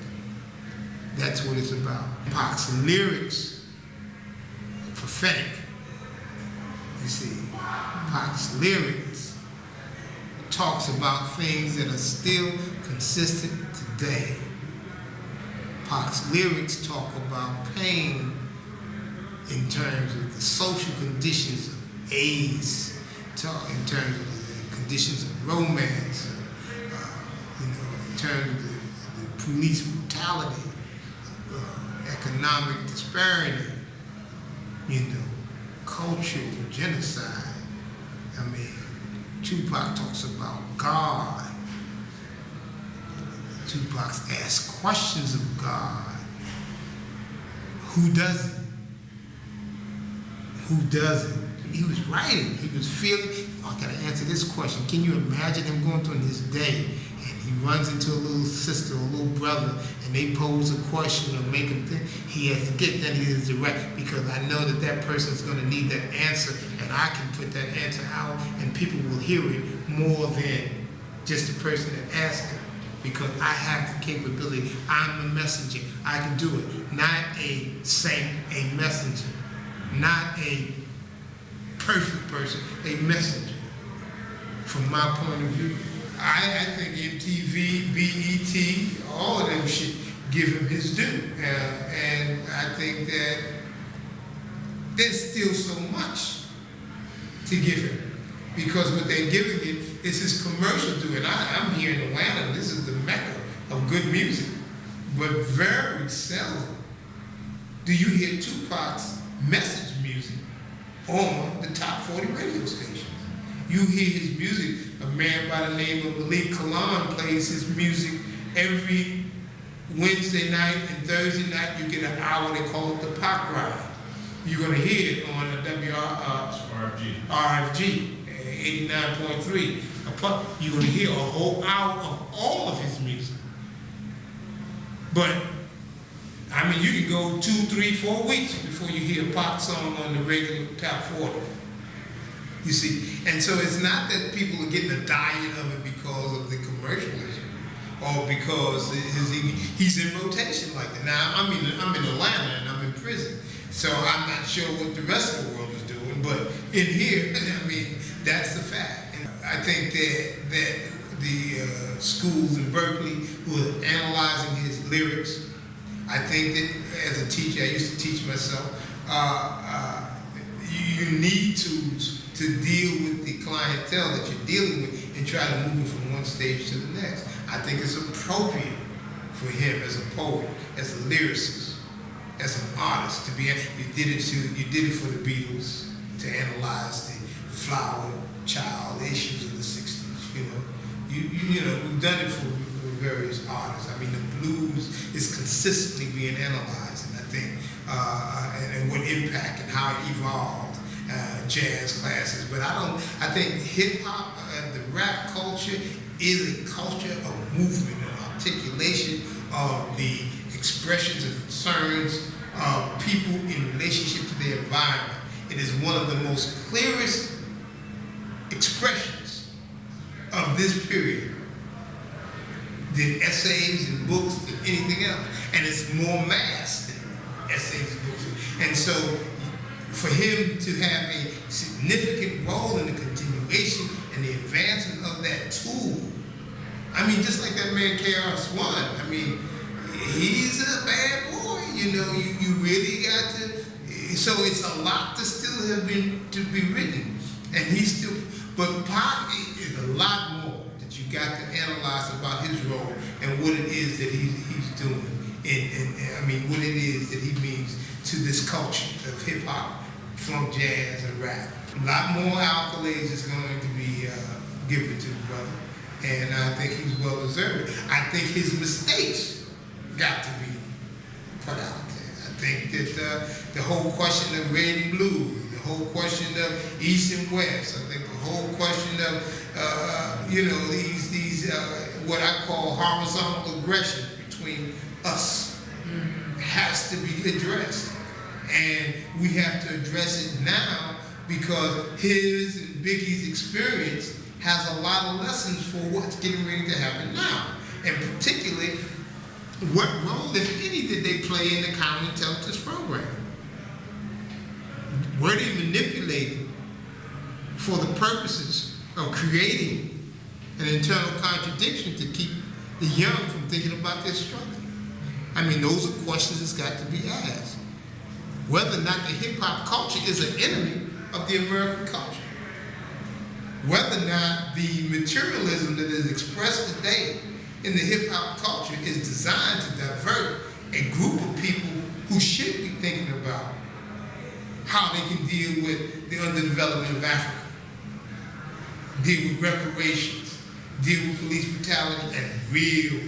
that's what it's about. Pac's lyrics are prophetic. You see, Pac's lyrics talks about things that are still consistent today. Pac's lyrics talk about pain in terms of the social conditions of AIDS, in terms of the conditions of romance, in terms of the police brutality, economic disparity, cultural genocide. I mean, Tupac talks about God. Tupac asks questions of God. Who doesn't? Who doesn't? he was writing, he was feeling, oh, I gotta answer this question. Can you imagine him going through his day and he runs into a little sister or a little brother and they pose a question or make him think, he has to get that, he is direct, because I know that that person's gonna need that answer and I can put that answer out and people will hear it more than just the person that asked it. Because I have the capability, I'm the messenger, I can do it. Not a saint, a messenger. Not a perfect person, a messenger. From my point of view, I think MTV, BET, all of them should give him his due. And I think that there's still so much to give him. Because what they're giving it is his commercial due. And I'm here in Atlanta, this is the mecca of good music. But very seldom do you hear Tupac's message music on the top 40 radio stations. You hear his music, a man by the name of Malik Kalan plays his music every Wednesday night and Thursday night. You get an hour, they call it the Pac Ride. You're gonna hear it on the RFG. 89.3. You're going to hear a whole hour of all of his music. But, I mean, you can go 2, 3, 4 weeks before you hear a pop song on the regular top 40. You see? And so it's not that people are getting a diet of it because of the commercialism or because he's in rotation like that. Now, I'm in Atlanta and I'm in prison, so I'm not sure what the rest of the world is doing, but in here, I mean, that's the fact. And I think that the schools in Berkeley who are analyzing his lyrics, I think that as a teacher, I used to teach myself, you need to deal with the clientele that you're dealing with and try to move it from one stage to the next. I think it's appropriate for him as a poet, as a lyricist, as an artist to be. You did it for the Beatles to analyze the flower child issues of the 60s. You know, we've done it for various artists. I mean, the blues is consistently being analyzed, and I think and what impact and how it evolved. Jazz classes, but I think hip hop, the rap culture is a culture of movement and articulation of the expressions and concerns of people in relationship to their environment. It is one of the most clearest expressions of this period than essays and books than anything else. And it's more mass than essays and books. And so for him to have a significant role in the continuation and the advancement of that tool, I mean, just like that man KRS-One, I mean, he's a bad boy, you know, you really got to, so it's a lot to still have been, to be written, and he's still, but Pac is a lot more that you got to analyze about his role and what it is that he's doing, and I mean, what it is that he means to this culture of hip hop, funk, jazz, and rap. A lot more accolades is going to be given to the brother, and I think he's well deserved. I think his mistakes got to be put out there. I think that the whole question of red and blue, the whole question of east and west, I think the whole question of you know, these what I call horizontal aggression between us has to be addressed. And we have to address it now because his and Biggie's experience has a lot of lessons for what's getting ready to happen now. And particularly, what role, if any, did they play in the counterintelligence program? Were they manipulated for the purposes of creating an internal contradiction to keep the young from thinking about their struggle? I mean, those are questions that's got to be asked. Whether or not the hip-hop culture is an enemy of the American culture. Whether or not the materialism that is expressed today in the hip-hop culture is designed to divert a group of people who should be thinking about how they can deal with the underdevelopment of Africa, deal with reparations, deal with police brutality, and real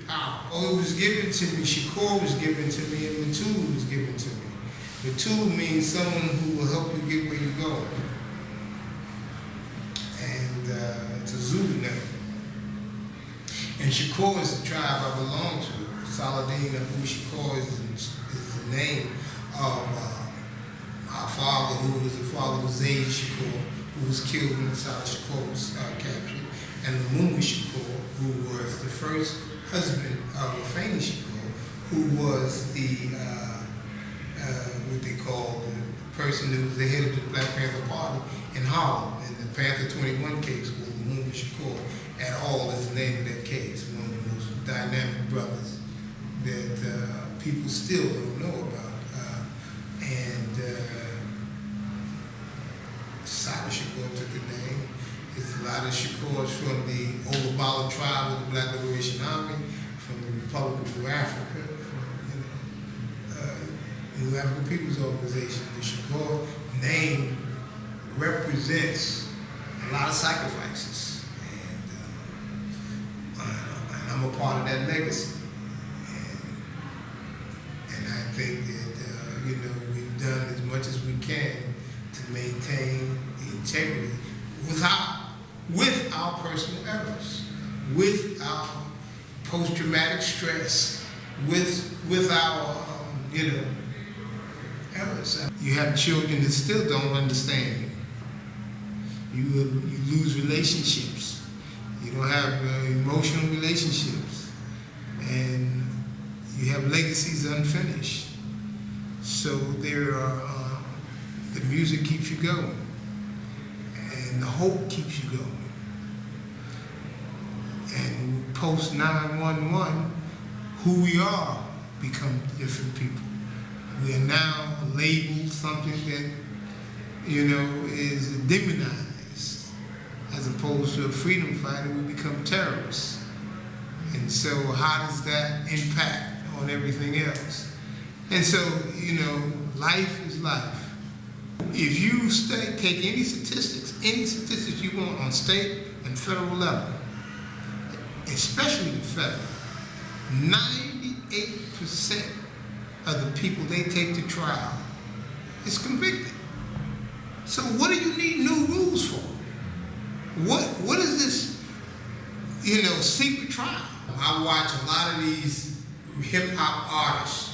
power. Oh, it was given to me, Shakur was given to me, and Mutulu was given to me. Mutulu means someone who will help you get where you're going. And it's a Zulu name. And Shakur is the tribe I belong to. Saladin Abu Shakur is the name of our father, who was the father of Zayd Shakur, who was killed when the South Shakur was captured, and Lumumba Shakur, who was the first husband of Afeni Shakur, who was the what they call the person who was the head of the Black Panther Party in Harlem. In the Panther 21 case, was Lumumba Shakur at all is the name of that case. One of the most dynamic brothers that people still don't know about. Sada Shakur took the name. It's a lot of Shakurs from the Olubala tribe of the Black Liberation Army, from the Republic of New Africa, from the New African People's Organization. The Shakur name represents a lot of sacrifices, and I'm a part of that legacy. And I think that we've done as much as we can to maintain the integrity with our personal errors, with our post-traumatic stress, with our errors. You have children that still don't understand you. You lose relationships. You don't have emotional relationships, and you have legacies unfinished. So there are. The music keeps you going, and the hope keeps you going. And post 9/11, who we are become different people. We are now labeled something that is demonized, as opposed to a freedom fighter. We become terrorists. And so, how does that impact on everything else? And so, life is life. If you take any statistics you want on state and federal level, especially the federal, 98% of the people they take to trial is convicted. So what do you need new rules for? What is this, secret trial? I watch a lot of these hip-hop artists,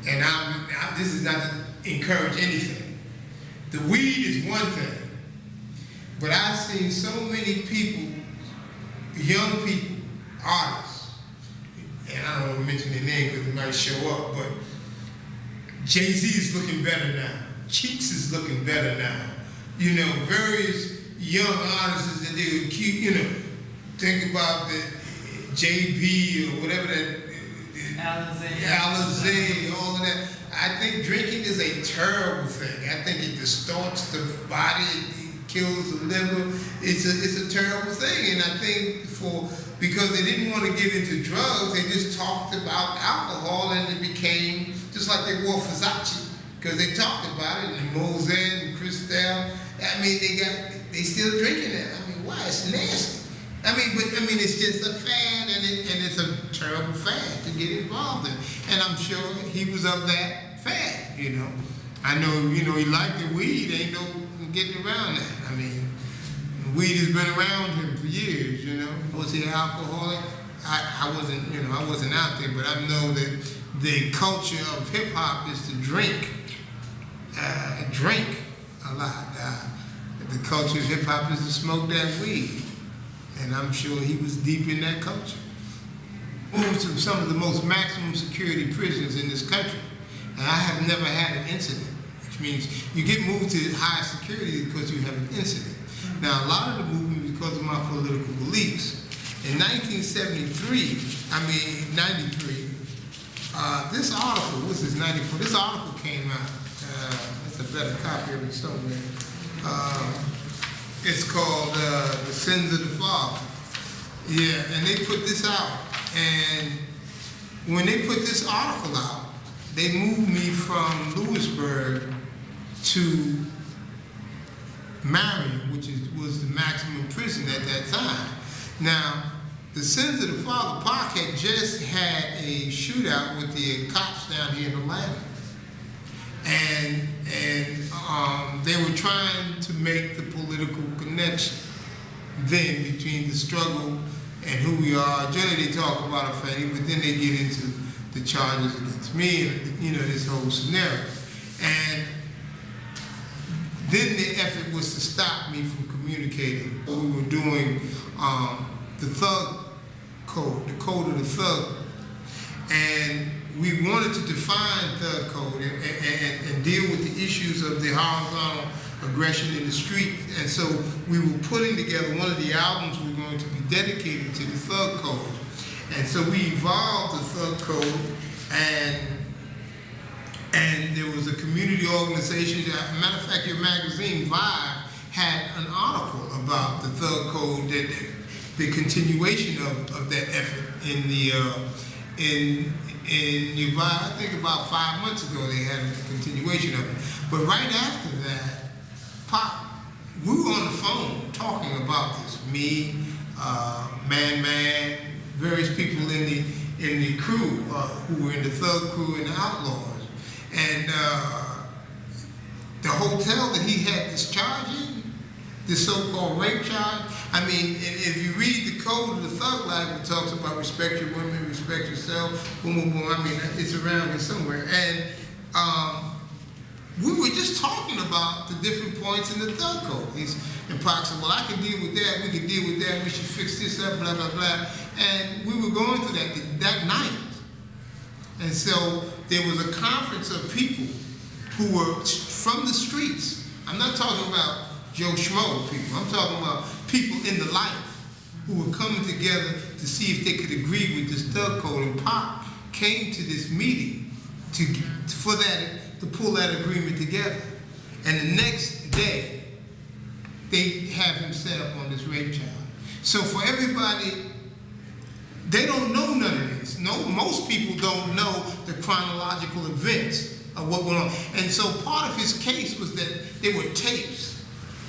and this is not to encourage anything. The weed is one thing, but I've seen so many people, young people, artists, and I don't want to mention their name because it might show up, but Jay-Z is looking better now. Cheeks is looking better now. Various young artists that they would keep, think about the JB or whatever that, Alizé, all of that. I think drinking is a terrible thing. I think it distorts the body, it kills the liver. It's a terrible thing. And I think because they didn't want to get into drugs, they just talked about alcohol, and it became just like they wore Versace, because they talked about it, and Moselle and Cristal. They still drinking it. Why? It's nasty. It's just a fad, and it's a terrible fad to get involved in. And I'm sure he was of that fad, I know, he liked the weed. Ain't no getting around that. Weed has been around him for years, Was he an alcoholic? I wasn't out there, but I know that the culture of hip hop is to drink a lot. The culture of hip hop is to smoke that weed. And I'm sure he was deep in that culture. Moved to some of the most maximum security prisons in this country. And I have never had an incident, which means you get moved to high security because you have an incident. Now, a lot of the movement is because of my political beliefs. In 93, this article, what's this, 94? This article came out. That's a better copy of it somewhere. It's called The Sins of the Father. Yeah, and they put this out. And when they put this article out, they moved me from Lewisburg to Marion, which was the maximum prison at that time. Now, The Sins of the Father, Pac had just had a shootout with the cops down here in Atlanta. and they were trying to make the political connection then between the struggle and who we are. Generally, they talk about Afeni, but then they get into the charges against me and, you know, this whole scenario. And then the effort was to stop me from communicating. We were doing the thug code, the code of the thug. And we wanted to define thug code and deal with the issues of the horizontal aggression in the street. And so we were putting together one of the albums we were going to be dedicated to the thug code. And so we evolved the thug code, and there was a community organization. As a matter of fact, your magazine, Vibe, had an article about the thug code, that the continuation of that effort in the in your Vibe. I think about 5 months ago they had a continuation of it. But right after that, Pop, we were on the phone talking about this. Me, Man, various people in the crew who were in the thug crew and the outlaws. And the hotel that he had this charge in, this so-called rape charge, I mean, if you read the code of the thug life, it talks about respect your women, respect yourself, boom, boom, boom. I mean, it's around here somewhere. And we were just talking about the different points in the thug code. And Pac said, well, I can deal with that, we can deal with that, we should fix this up, blah, blah, blah. And we were going through that night. And so there was a conference of people who were from the streets. I'm not talking about Joe Schmo people. I'm talking about people in the life who were coming together to see if they could agree with this thug code. And Pac came to this meeting to pull that agreement together. And the next day, they have him set up on this rape charge. So for everybody, they don't know none of this. No, most people don't know the chronological events of what went on. And so part of his case was that there were tapes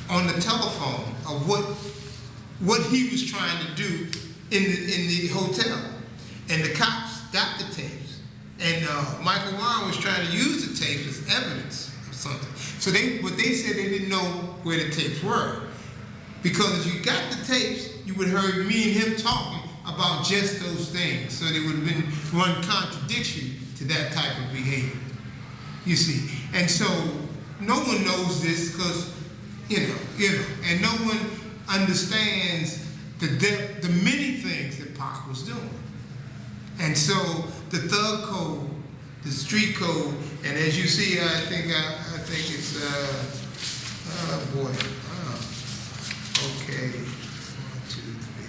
on the telephone of what he was trying to do in the hotel. And the cops got the tapes. And Michael Warren was trying to use the tapes as evidence of something. So but they said they didn't know where the tapes were. Because if you got the tapes, you would have heard me and him talking about just those things. So there would have been one contradiction to that type of behavior, you see. And so no one knows this because, you know, and no one understands the many things that Pac was doing. And so the thug code, the street code, and as you see, I think it's, okay, 1, 2, 3.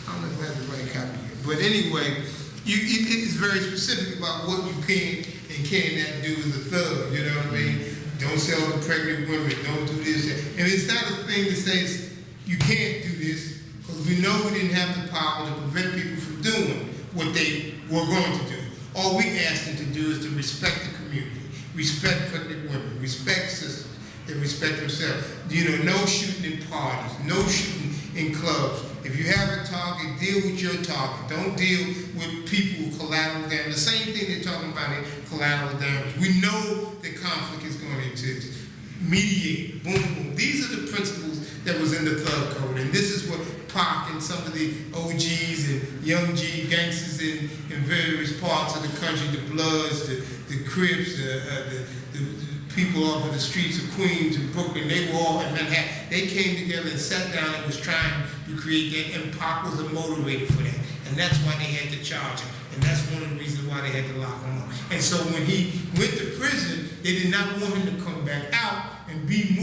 I don't know if I have the right copy here. But anyway, it is very specific about what you can and cannot do as a thug, you know what I mean? Don't sell to pregnant women, don't do this. And it's not a thing that says you can't do this, because we know we didn't have the power to prevent people from doing what they were going to do. All we asked them to do is to respect the community, respect pregnant women, respect sisters, and respect themselves. You know, no shooting in parties, no shooting in clubs. If you have a target, deal with your target. Don't deal with people with collateral damage. The same thing they're talking about in collateral damage. We know that conflict is going to exist. Mediate, boom, boom. These are the principles that was in the thug code. And this is what Pac and some of the OGs and young G gangsters in various parts of the country, the Bloods, the Crips, the people off of the streets of Queens and Brooklyn, they were all in Manhattan. They came together and sat down and was trying to create that, and Pac was a motivator for that. And that's why they had to charge him. And that's one of the reasons why they had to lock him up. And so when he went to prison, they did not want him to come back out and be